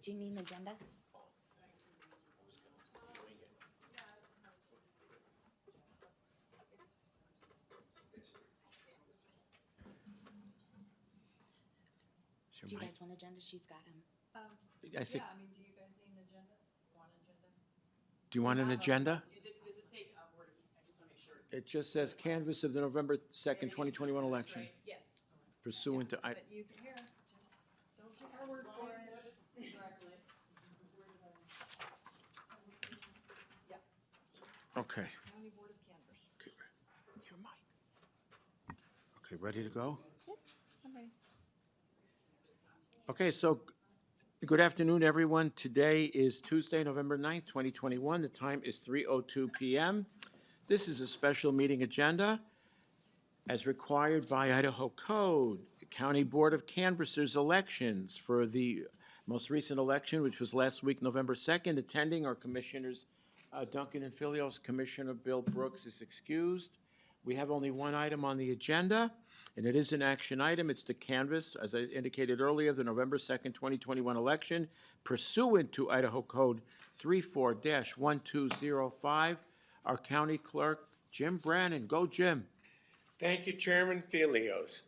Do you need an agenda? Do you guys want agenda? She's got them. I think. Yeah, I mean, do you guys need an agenda? Want an agenda? Do you want an agenda? Does it say, word, I just wanna make sure it's. It just says canvass of the November 2nd, 2021 election Right, yes. pursuant to. But you can hear, just don't take our word for it. Correctly. Yep, Okay. County Board of Canvas. Your mic. Okay, ready to go? Okay. Okay, so good afternoon, everyone. Today is Tuesday, November 9th, 2021. The time is 3:02 p.m. This is a special meeting agenda as required by Idaho Code, County Board of Canvassers elections for the most recent election, which was last week, November 2nd. Attending are Commissioners Duncan and Filios. Commissioner Bill Brooks is excused. We have only one item on the agenda, and it is an action item. It's to canvass, as I indicated earlier, the November 2nd, 2021 election pursuant to Idaho Code 34-1205. Our County Clerk, Jim Brannon. Go, Jim. Thank you, Chairman Filios.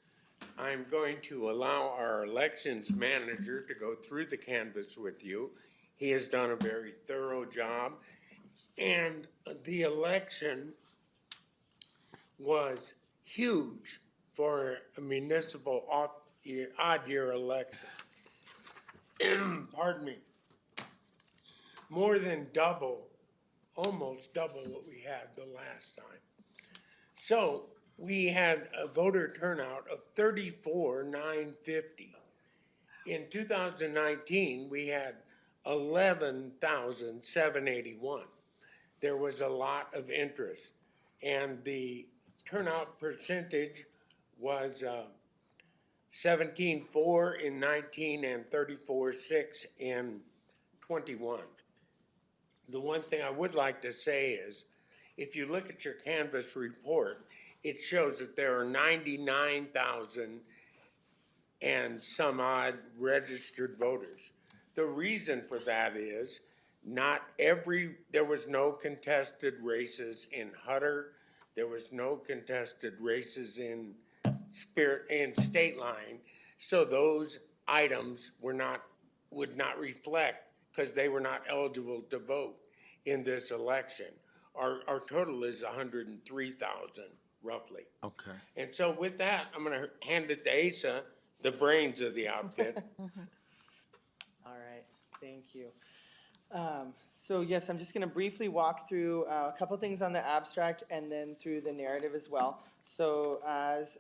I'm going to allow our elections manager to go through the canvass with you. He has done a very thorough job, and the election was huge for a municipal odd-year election. Pardon me. More than double, almost double what we had the last time. So we had a voter turnout of 34,950. In 2019, we had 11,781. There was a lot of interest, and the turnout percentage was 17.4 in 19 and 34.6 in 21. The one thing I would like to say is, if you look at your canvass report, it shows that there are 99,000 and some odd registered voters. The reason for that is there was no contested races in Hutter. There was no contested races in State Line. So those items would not reflect because they were not eligible to vote in this election. Our total is 103,000 roughly. Okay. And so with that, I'm going to hand it to Asa, the brains of the outfit. All right, thank you. So yes, I'm just going to briefly walk through a couple things on the abstract and then through the narrative as well. So as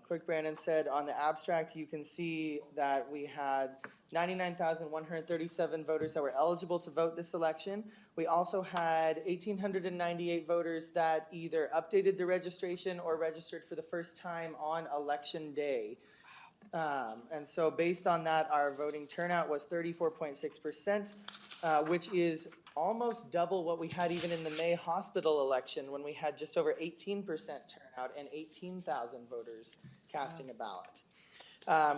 Clerk Brandon said, on the abstract, you can see that we had 99,137 voters that were eligible to vote this election. We also had 1,898 voters that either updated their registration or registered for the first time on election day. And so based on that, our voting turnout was 34.6%, which is almost double what we had even in the May hospital election when we had just over 18% turnout and 18,000 voters casting a ballot.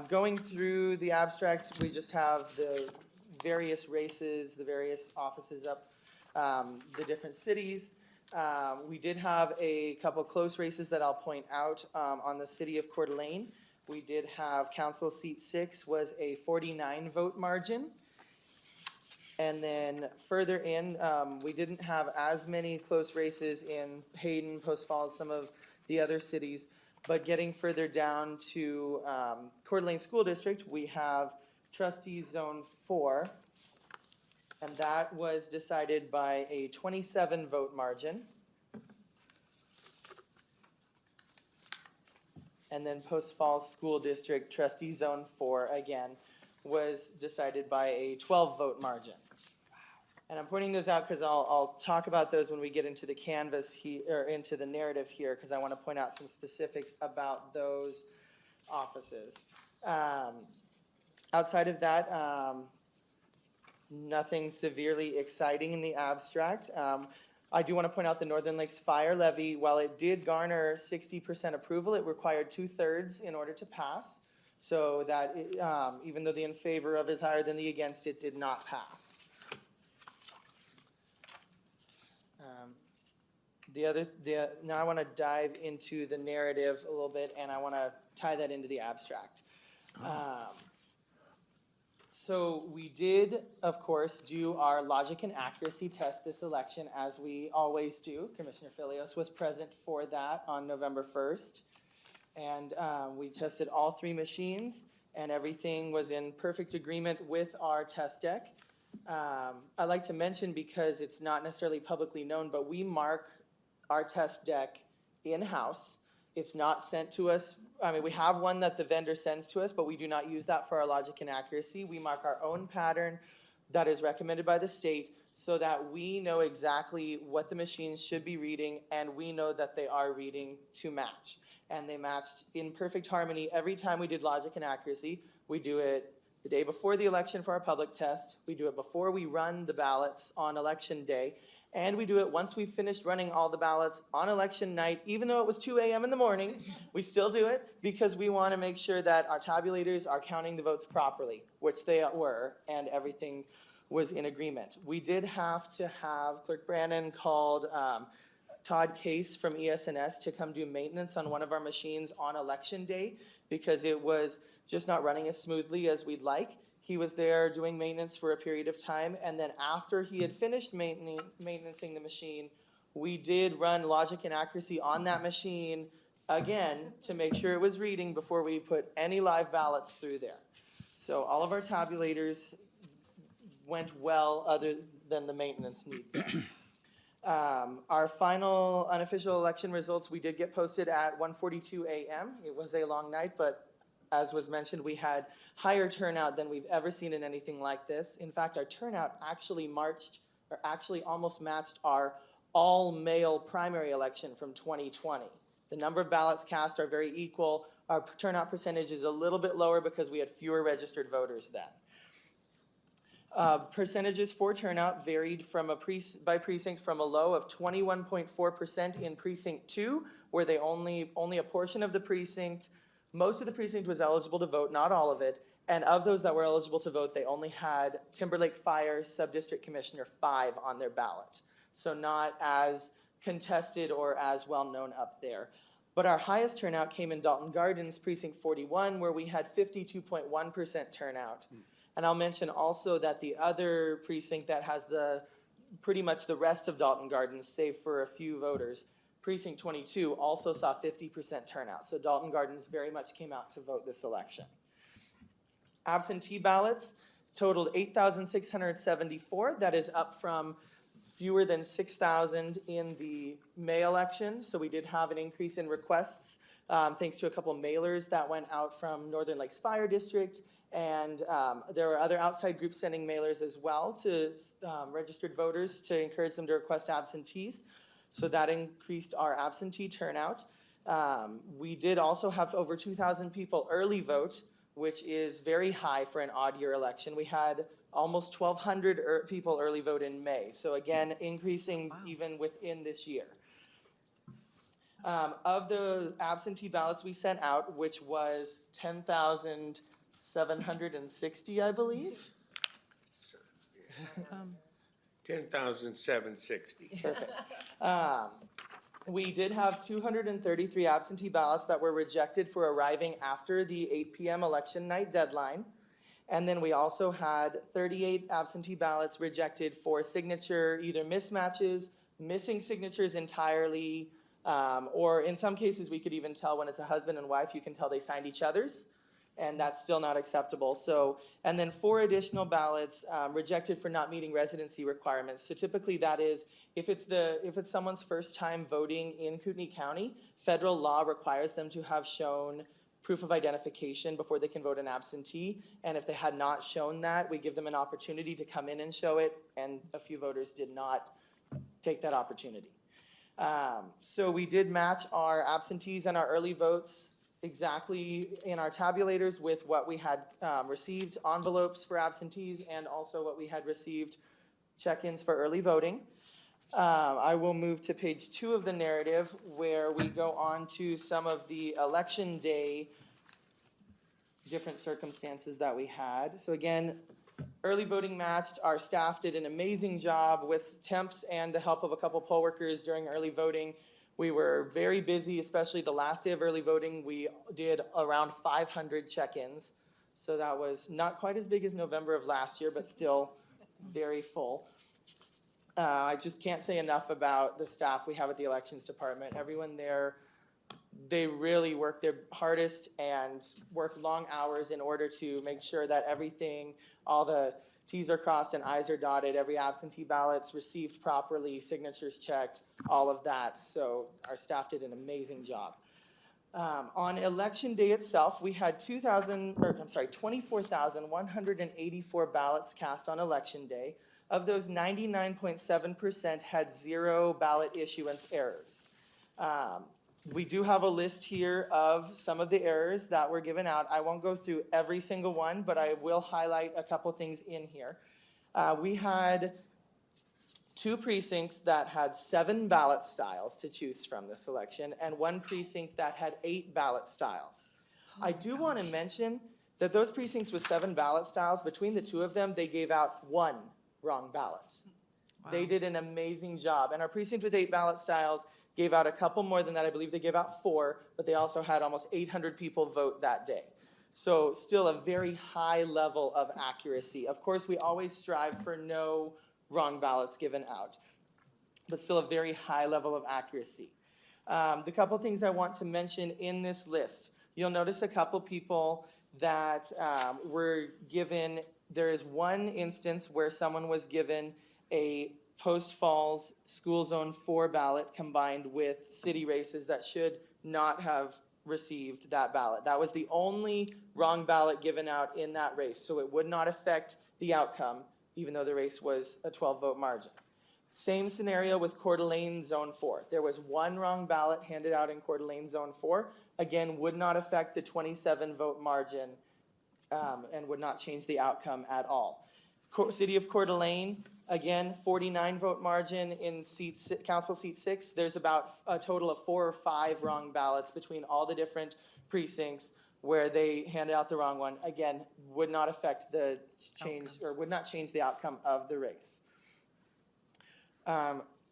Going through the abstract, we just have the various races, the various offices up, the different cities. We did have a couple close races that I'll point out on the city of Coeur d'Alene. We did have Council Seat 6 was a 49 vote margin. And then further in, we didn't have as many close races in Hayden, Post Falls, some of the other cities. But getting further down to Coeur d'Alene School District, we have Trustees Zone 4. And that was decided by a 27 vote margin. And then Post Falls School District Trustee Zone 4, again, was decided by a 12 vote margin. And I'm pointing those out because I'll talk about those when we get into the canvas here, or into the narrative here, because I want to point out some specifics about those offices. Outside of that, nothing severely exciting in the abstract. I do want to point out the Northern Lakes Fire Levy. While it did garner 60% approval, it required 2/3 in order to pass. So that, even though the in favor of is higher than the against, it did not pass. Now I want to dive into the narrative a little bit, and I want to tie that into the abstract. So we did, of course, do our logic and accuracy test this election, as we always do. Commissioner Filios was present for that on November 1st. And we tested all three machines, and everything was in perfect agreement with our test deck. I like to mention, because it's not necessarily publicly known, but we mark our test deck in-house. It's not sent to us. I mean, we have one that the vendor sends to us, but we do not use that for our logic and accuracy. We mark our own pattern that is recommended by the state so that we know exactly what the machines should be reading, and we know that they are reading to match. And they matched in perfect harmony every time we did logic and accuracy. We do it the day before the election for our public test. We do it before we run the ballots on election day. And we do it once we've finished running all the ballots on election night. Even though it was 2 a.m. in the morning, we still do it because we want to make sure that our tabulators are counting the votes properly, which they were, and everything was in agreement. We did have to have Clerk Brannon called Todd Case from ES&S to come do maintenance on one of our machines on election day because it was just not running as smoothly as we'd like. He was there doing maintenance for a period of time, and then after he had finished maintaining the machine, we did run logic and accuracy on that machine again to make sure it was reading before we put any live ballots through there. So all of our tabulators went well, other than the maintenance need there. Our final unofficial election results, we did get posted at 1:42 a.m. It was a long night, but as was mentioned, we had higher turnout than we've ever seen in anything like this. In fact, our turnout actually almost matched our all-male primary election from 2020. The number of ballots cast are very equal. Our turnout percentage is a little bit lower because we had fewer registered voters then. Percentages for turnout varied from by precinct from a low of 21.4% in precinct 2, where they only a portion of the precinct, most of the precinct was eligible to vote, not all of it, and of those that were eligible to vote, they only had Timberlake Fire Subdistrict Commissioner 5 on their ballot. So not as contested or as well known up there. But our highest turnout came in Dalton Gardens, precinct 41, where we had 52.1% turnout. And I'll mention also that the other precinct that has pretty much the rest of Dalton Gardens, save for a few voters, precinct 22 also saw 50% turnout. So Dalton Gardens very much came out to vote this election. Absentee ballots totaled 8,674. That is up from fewer than 6,000 in the May election. So we did have an increase in requests thanks to a couple mailers that went out from Northern Lakes Fire District. And there were other outside groups sending mailers as well to registered voters to encourage them to request absentees. So that increased our absentee turnout. We did also have over 2,000 people early vote, which is very high for an odd year election. We had almost 1,200 people early vote in May. So again, increasing even within this year. Of the absentee ballots we sent out, which was 10,760, I believe. 10,760. Perfect. We did have 233 absentee ballots that were rejected for arriving after the 8 p.m. election night deadline. And then we also had 38 absentee ballots rejected for signature, either mismatches, missing signatures entirely, or in some cases we could even tell when it's a husband and wife, you can tell they signed each other's. And that's still not acceptable. So, and then 4 additional ballots rejected for not meeting residency requirements. So typically that is, if it's someone's first time voting in Kootenai County, federal law requires them to have shown proof of identification before they can vote an absentee. And if they had not shown that, we give them an opportunity to come in and show it. And a few voters did not take that opportunity. So we did match our absentees and our early votes exactly in our tabulators with what we had received envelopes for absentees and also what we had received check-ins for early voting. I will move to page 2 of the narrative where we go on to some of the election day different circumstances that we had. So again, early voting matched. Our staff did an amazing job with temps and the help of a couple poll workers during early voting. We were very busy, especially the last day of early voting. We did around 500 check-ins. So that was not quite as big as November of last year, but still very full. I just can't say enough about the staff we have at the elections department. Everyone there, they really work their hardest and work long hours in order to make sure that everything, all the T's are crossed and I's are dotted, every absentee ballot's received properly, signatures checked, all of that. So our staff did an amazing job. On election day itself, we had 24,184 ballots cast on election day. Of those, 99.7% had 0 ballot issuance errors. We do have a list here of some of the errors that were given out. I won't go through every single one, but I will highlight a couple things in here. We had 2 precincts that had 7 ballot styles to choose from this election, and 1 precinct that had 8 ballot styles. I do want to mention that those precincts with 7 ballot styles, between the 2 of them, they gave out 1 wrong ballot. Wow. They did an amazing job. And our precinct with 8 ballot styles gave out a couple more than that. I believe they gave out 4, but they also had almost 800 people vote that day. So still a very high level of accuracy. Of course, we always strive for no wrong ballots given out, but still a very high level of accuracy. The couple things I want to mention in this list, you'll notice a couple people that were given. There is one instance where someone was given a Post Falls School Zone 4 ballot combined with city races that should not have received that ballot. That was the only wrong ballot given out in that race, so it would not affect the outcome, even though the race was a 12-vote margin. Same scenario with Coeur d'Alene Zone 4. There was 1 wrong ballot handed out in Coeur d'Alene Zone 4. Again, would not affect the 27-vote margin and would not change the outcome at all. City of Coeur d'Alene, again, 49-vote margin in Council Seat 6. There's about a total of 4 or 5 wrong ballots between all the different precincts where they handed out the wrong one. Again, would not affect the change or would not change the outcome of the race.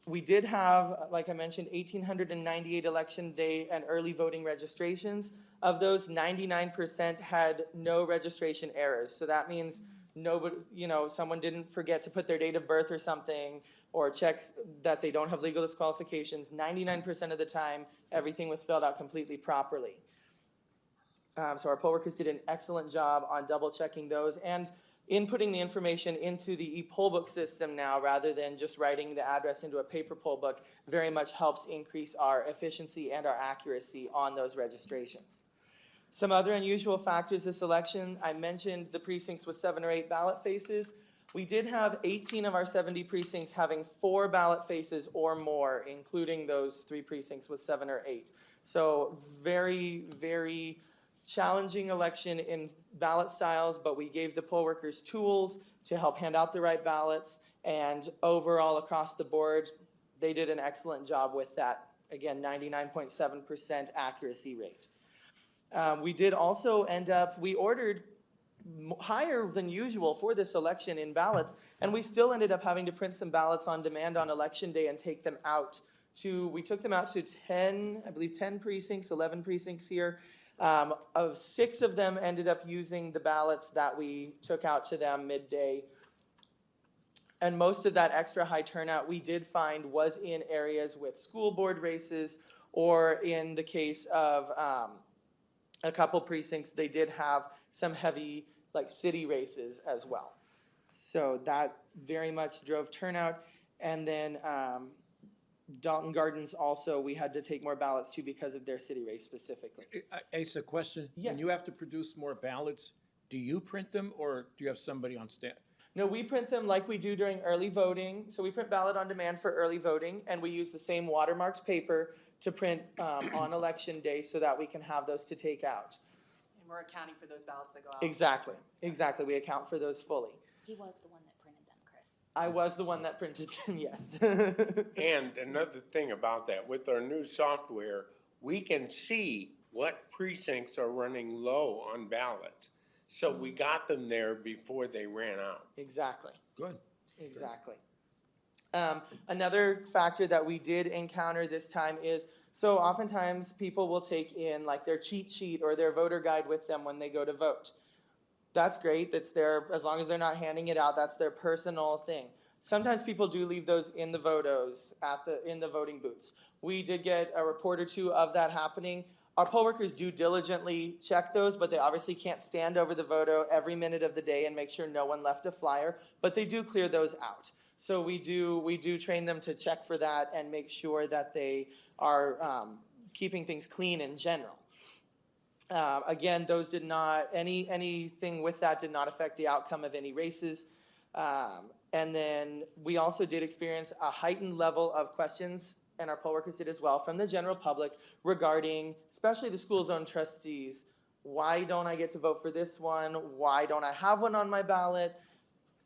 We did have, like I mentioned, 1,898 election day and early voting registrations. Of those, 99% had no registration errors. So that means nobody, someone didn't forget to put their date of birth or something, or check that they don't have legal disqualifications. 99% of the time, everything was filled out completely properly. So our poll workers did an excellent job on double checking those and inputting the information into the e-poll book system now rather than just writing the address into a paper poll book very much helps increase our efficiency and our accuracy on those registrations. Some other unusual factors this election, I mentioned the precincts with 7 or 8 ballot faces. We did have 18 of our 70 precincts having 4 ballot faces or more, including those 3 precincts with 7 or 8. So very, very challenging election in ballot styles, but we gave the poll workers tools to help hand out the right ballots, and overall across the board, they did an excellent job with that. Again, 99.7% accuracy rate. We did also we ordered higher than usual for this election in ballots, and we still ended up having to print some ballots on demand on election day and take them out we took them out to 10 precincts, 11 precincts here. Of 6 of them ended up using the ballots that we took out to them midday. And most of that extra high turnout we did find was in areas with school board races, or in the case of a couple precincts, they did have some heavy city races as well. So that very much drove turnout. And then Dalton Gardens also, we had to take more ballots too because of their city race specifically. Asa, question. Yes. When you have to produce more ballots, do you print them or do you have somebody on staff? No, we print them like we do during early voting. So we print ballot on demand for early voting, and we use the same watermarked paper to print on election day so that we can have those to take out. And we're accounting for those ballots that go out. Exactly. We account for those fully. He was the one that printed them, Chris. I was the one that printed them, yes. And another thing about that, with our new software, we can see what precincts are running low on ballots. So we got them there before they ran out. Exactly. Good. Exactly. Another factor that we did encounter this time is, so oftentimes people will take in like their cheat sheet or their voter guide with them when they go to vote. That's great, that's their, as long as they're not handing it out, that's their personal thing. Sometimes people do leave those in the in the voting booths. We did get a report or two of that happening. Our poll workers do diligently check those, but they obviously can't stand over the voto every minute of the day and make sure no one left a flyer, but they do clear those out. So we do train them to check for that and make sure that they are keeping things clean in general. Again, those did not, anything with that did not affect the outcome of any races. And then we also did experience a heightened level of questions, and our poll workers did as well, from the general public regarding, especially the school zone trustees. Why don't I get to vote for this one? Why don't I have one on my ballot?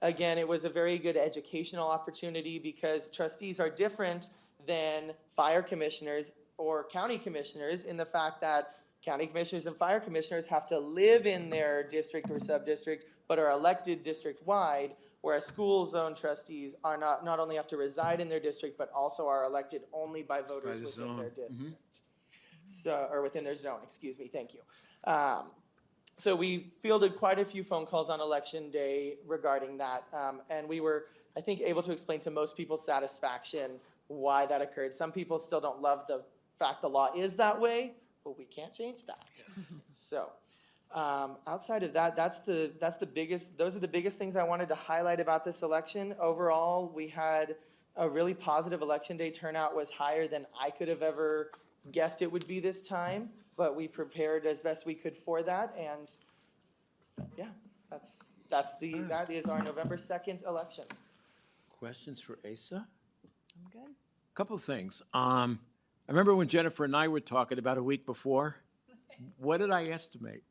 Again, it was a very good educational opportunity because trustees are different than fire commissioners or county commissioners in the fact that county commissioners and fire commissioners have to live in their district or sub-district, but are elected district-wide, whereas school zone trustees are not only have to reside in their district, but also are elected only by voters the within zone. their district. So, or within their zone, excuse me, thank you. So we fielded quite a few phone calls on election day regarding that, and we were, I think, able to explain to most people's satisfaction why that occurred. Some people still don't love the fact the law is that way, but we can't change that. So, outside of that, those are the biggest things I wanted to highlight about this election. Overall, we had a really positive election day. Turnout was higher than I could have ever guessed it would be this time, but we prepared as best we could for that, and yeah, that is our November 2nd election. Questions for Asa? I'm good. Couple of things. I remember when Jennifer and I were talking about a week before. What did I estimate?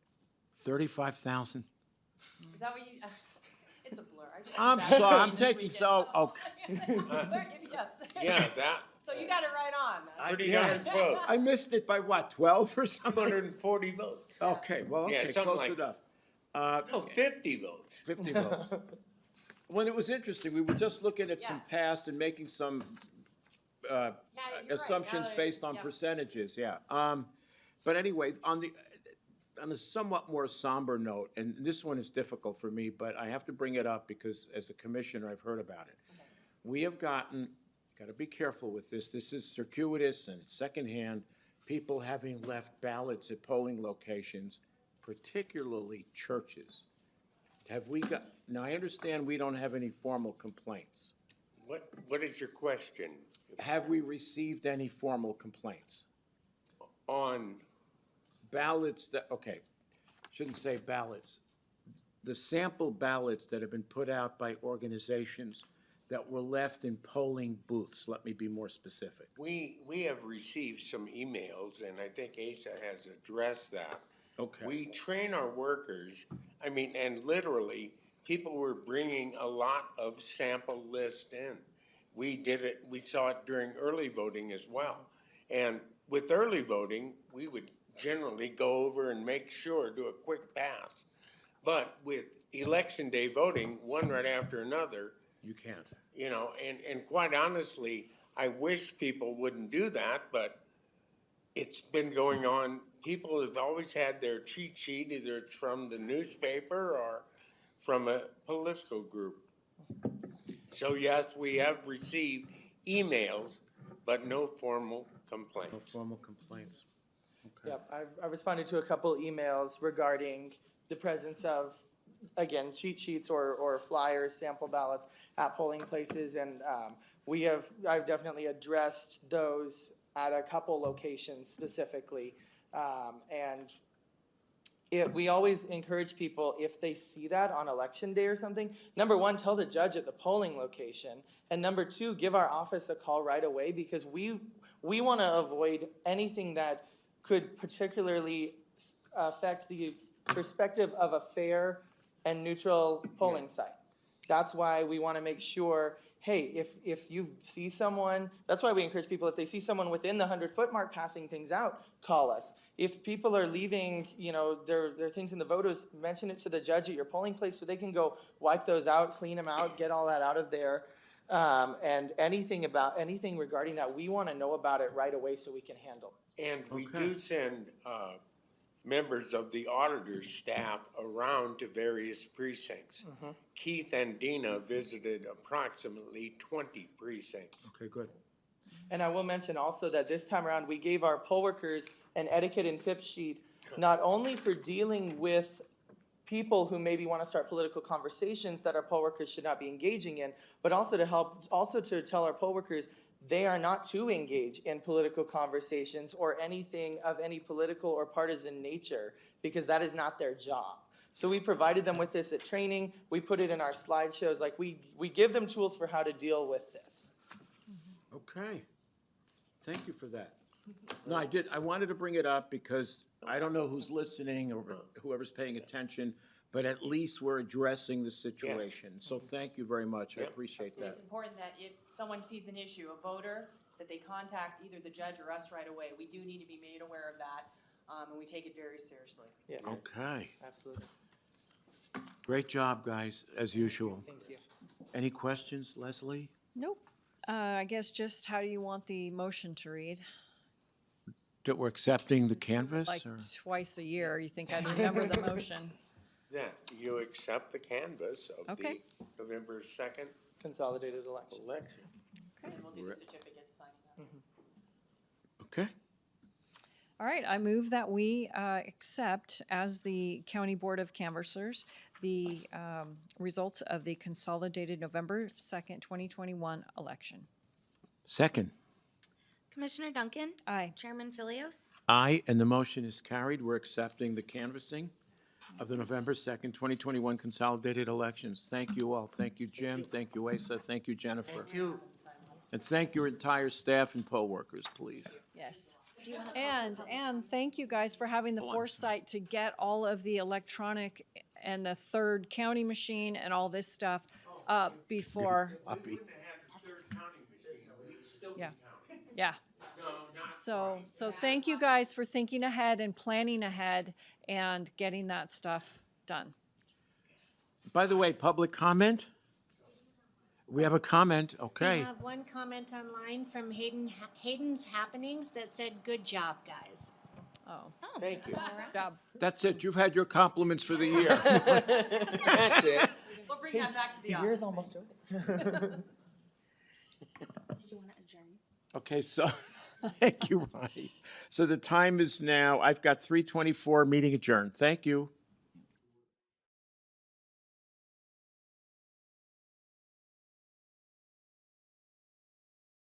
35,000? Is that what you, it's a blur. I just. I'm back sorry, in I'm this taking weekend, so, okay. Yes. Yeah, that, So you got it right on. pretty darn close. I missed it by what, 12 or something? 240 votes. Okay, well, Yeah, okay, something close like- enough. No, 50 votes. 50 votes. Well, it was interesting. We were just looking at some past and making some Yeah, you're right. assumptions Now that based on percentages, yeah. But anyway, on a somewhat more somber note, and this one is difficult for me, but I have to bring it up because as a commissioner, I've heard about it. Okay. We have gotten, got to be careful with this, this is circuitous and secondhand, people having left ballots at polling locations, particularly churches. Have we got, now I understand we don't have any formal complaints. What is your question? Have we received any formal complaints? On, Ballots that, okay, shouldn't say ballots. The sample ballots that have been put out by organizations that were left in polling booths, let me be more specific. we have received some emails, and I think Asa has addressed that. Okay. We train our workers, I mean, and literally, people were bringing a lot of sample lists in. We did it, we saw it during early voting as well. And with early voting, we would generally go over and make sure, do a quick pass. But with election day voting, one right after another, You can't. you know, and quite honestly, I wish people wouldn't do that, but it's been going on. People have always had their cheat sheet, either it's from the newspaper or from a political group. So yes, we have received emails, but no formal complaints. No formal complaints. Okay. Yep, I've responded to a couple emails regarding the presence of, again, cheat sheets or flyers, sample ballots at polling places, and I've definitely addressed those at a couple locations specifically, and we always encourage people, if they see that on election day or something, number one, tell the judge at the polling location, and number two, give our office a call right away, because we want to avoid anything that could particularly affect the perspective of a fair and neutral polling site. That's why we want to make sure, hey, if you see someone, that's why we encourage people, if they see someone within the 100-foot mark passing things out, call us. If people are leaving, their things in the voters, mention it to the judge at your polling place so they can go wipe those out, clean them out, get all that out of there. And anything regarding that, we want to know about it right away so we can handle it. And we Okay. do send members of the auditor's staff around to various precincts. Keith and Dina visited approximately 20 precincts. Okay, good. And I will mention also that this time around, we gave our poll workers an etiquette and tip sheet, not only for dealing with people who maybe want to start political conversations that our poll workers should not be engaging in, but also to tell our poll workers they are not to engage in political conversations or anything of any political or partisan nature, because that is not their job. So we provided them with this at training. We put it in our slideshows. Like we give them tools for how to deal with this. Okay. Thank you for that. No, I wanted to bring it up because I don't know who's listening or whoever's paying attention, but at least we're addressing the situation. So thank you very much. I Yep. appreciate that. It's important that if someone sees an issue, a voter, that they contact either the judge or us right away. We do need to be made aware of that, and we take it very seriously. Yes, Okay. absolutely. Great job, guys, as usual. Thank you. Any questions, Leslie? Nope. I guess just how do you want the motion to read? That we're accepting the canvas? Like or- twice a year, you think I'd remember the motion? Yeah, you accept the canvas of the Okay. November 2nd Consolidated election. election. And then we'll do the certificates signing up. Okay. All right, I move that we accept as the County Board of Canvassers the results of the consolidated November 2nd, 2021 election. Second. Commissioner Duncan? Aye. Chairman Philios? Aye, and the motion is carried. We're accepting the canvassing of the November 2nd, 2021 consolidated elections. Thank you all. Thank you, Jim. Thank you, Asa. Thank you, Jennifer. Thank you. And thank your entire staff and poll workers, please. Yes. And thank you guys for having the foresight to get all of the electronic and the third county machine and all this stuff up before. We wouldn't have had the third counting machine, we'd still be Yeah. counting. Yeah. No, not So quite. thank you guys for thinking ahead and planning ahead and getting that stuff done. By the way, public comment? We have a comment, okay. We have one comment online from Hayden's Happenings that said, "Good job, guys." Oh, Thank you. job. That's it. You've had your compliments for the year. That's it. We'll bring that back to the The office. year's almost over. Did you want to adjourn? Okay, so, thank you, Ronnie. So the time is now, I've got 3:24, meeting adjourned. Thank you.